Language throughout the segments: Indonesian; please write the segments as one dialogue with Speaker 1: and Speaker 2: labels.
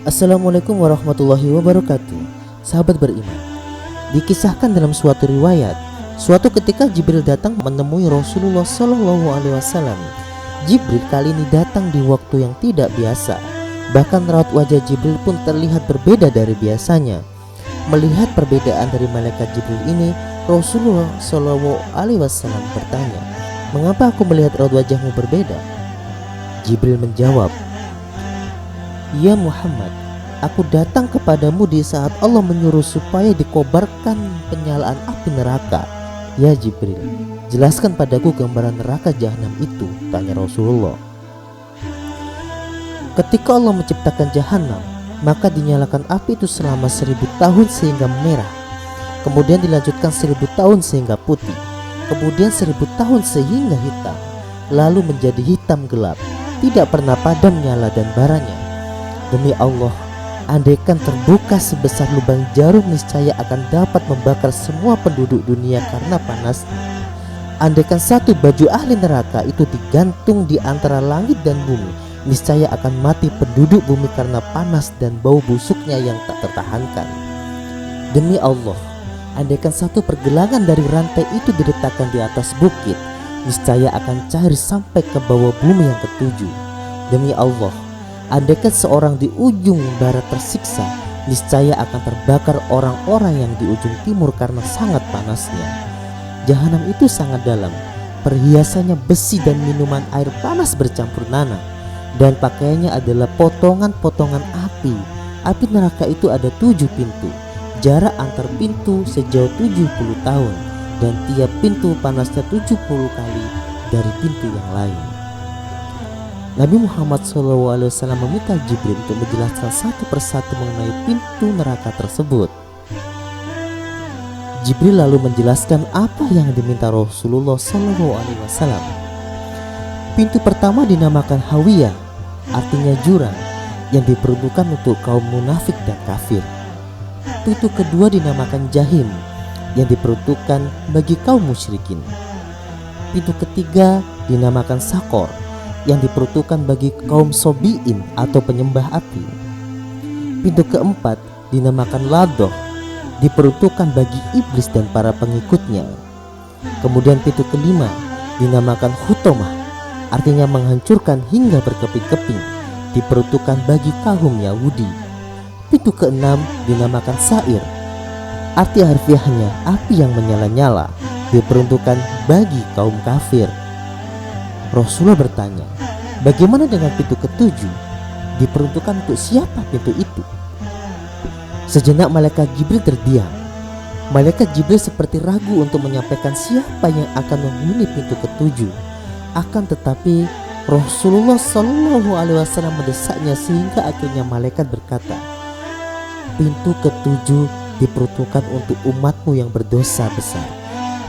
Speaker 1: Assalamualaikum warahmatullahi wabarakatuh. Sahabat beriman, dikisahkan dalam suatu riwayat, suatu ketika Jibril datang menemui Rasulullah Shallallahu Alaihi Wasallam. Jibril kali ini datang di waktu yang tidak biasa. Bahkan raut wajah Jibril pun terlihat berbeda dari biasanya. Melihat perbedaan dari malaikat Jibril ini, Rasulullah Shallallahu Alaihi Wasallam bertanya, "Mengapa aku melihat raut wajahmu berbeda?" Jibril menjawab, "Ya Muhammad, aku datang kepadamu di saat Allah menyuruh supaya dikobarkan penyalaan api neraka." "Ya Jibril, jelaskan padaku gambaran neraka jahanam itu," tanya Rasulullah. "Ketika Allah menciptakan jahanam, maka dinyalakan api itu selama 1000 tahun sehingga merah. Kemudian dilanjutkan 1000 tahun sehingga putih. Kemudian 1000 tahun sehingga hitam. Lalu menjadi hitam gelap, tidak pernah padam nyala dan baranya. Demi Allah, andaikan terbuka sebesar lubang jarum, niscaya akan dapat membakar semua penduduk dunia karena panasnya. Andaikan satu baju ahli neraka itu digantung di antara langit dan bumi, niscaya akan mati penduduk bumi karena panas dan bau busuknya yang tak tertahankan. Demi Allah, andaikan satu pergelangan dari rantai itu diletakkan di atas bukit, niscaya akan cair sampai ke bawah bumi yang ketujuh. Demi Allah, andaikan seorang di ujung barat tersiksa, niscaya akan terbakar orang-orang yang di ujung timur karena sangat panasnya. Jahanam itu sangat dalam, perhiasannya besi dan minuman air panas bercampur nanah, dan pakaiannya adalah potongan-potongan api. Api neraka itu ada 7 pintu, jarak antar pintu sejauh 70 tahun, dan tiap pintu panasnya 70 kali dari pintu yang lain. Nabi Muhammad SAW meminta Jibril untuk menjelaskan satu persatu mengenai pintu neraka tersebut. Jibril lalu menjelaskan apa yang diminta Rasulullah SAW. Pintu pertama dinamakan Hawiyah, artinya jurang, yang diperuntukkan untuk kaum munafik dan kafir. Pintu kedua dinamakan Jahim, yang diperuntukkan bagi kaum musyrikin. Pintu ketiga dinamakan Sakor, yang diperuntukkan bagi kaum Sobiin atau penyembah api. Pintu keempat dinamakan Ladoh, diperuntukkan bagi iblis dan para pengikutnya. Kemudian pintu kelima dinamakan Hutomah, artinya menghancurkan hingga berkeping-keping, diperuntukkan bagi kaum Yahudi. Pintu keenam dinamakan Sair, arti harfiahnya api yang menyala-nyala, diperuntukkan bagi kaum kafir. Rasulullah bertanya, bagaimana dengan pintu ketujuh? Diperuntukkan untuk siapa pintu itu? Sejenak malaikat Jibril terdiam. Malaikat Jibril seperti ragu untuk menyampaikan siapa yang akan menghuni pintu ketujuh. Akan tetapi Rasulullah SAW mendesaknya sehingga akhirnya malaikat berkata, "Pintu ketujuh diperuntukkan untuk umatmu yang berdosa besar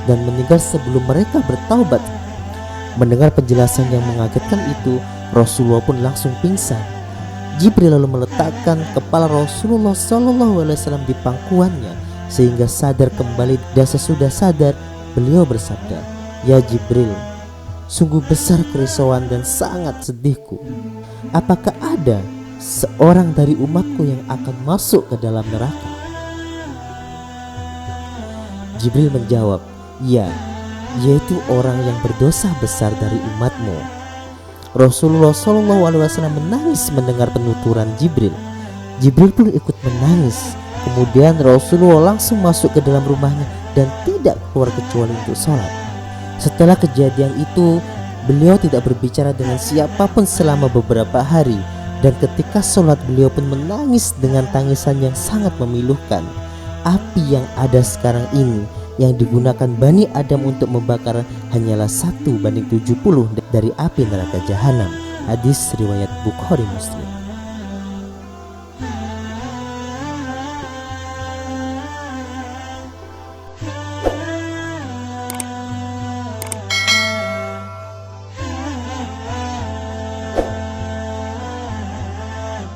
Speaker 1: dan meninggal sebelum mereka bertaubat." Mendengar penjelasan yang mengagetkan itu, Rasulullah pun langsung pingsan. Jibril lalu meletakkan kepala Rasulullah SAW di pangkuannya sehingga sadar kembali, dan sesudah sadar beliau bersabda, "Ya Jibril, sungguh besar kerisauan dan sangat sedihku. Apakah ada seorang dari umatku yang akan masuk ke dalam neraka?" Jibril menjawab, "Ya, yaitu orang yang berdosa besar dari umatmu." Rasulullah SAW menangis mendengar penuturan Jibril. Jibril pun ikut menangis. Kemudian Rasulullah langsung masuk ke dalam rumahnya dan tidak keluar kecuali untuk sholat. Setelah kejadian itu, beliau tidak berbicara dengan siapapun selama beberapa hari, dan ketika sholat beliau pun menangis dengan tangisan yang sangat memilukan. Api yang ada sekarang ini yang digunakan Bani Adam untuk membakar hanyalah 1:70 dari api neraka jahanam. Hadis riwayat Bukhari Muslim.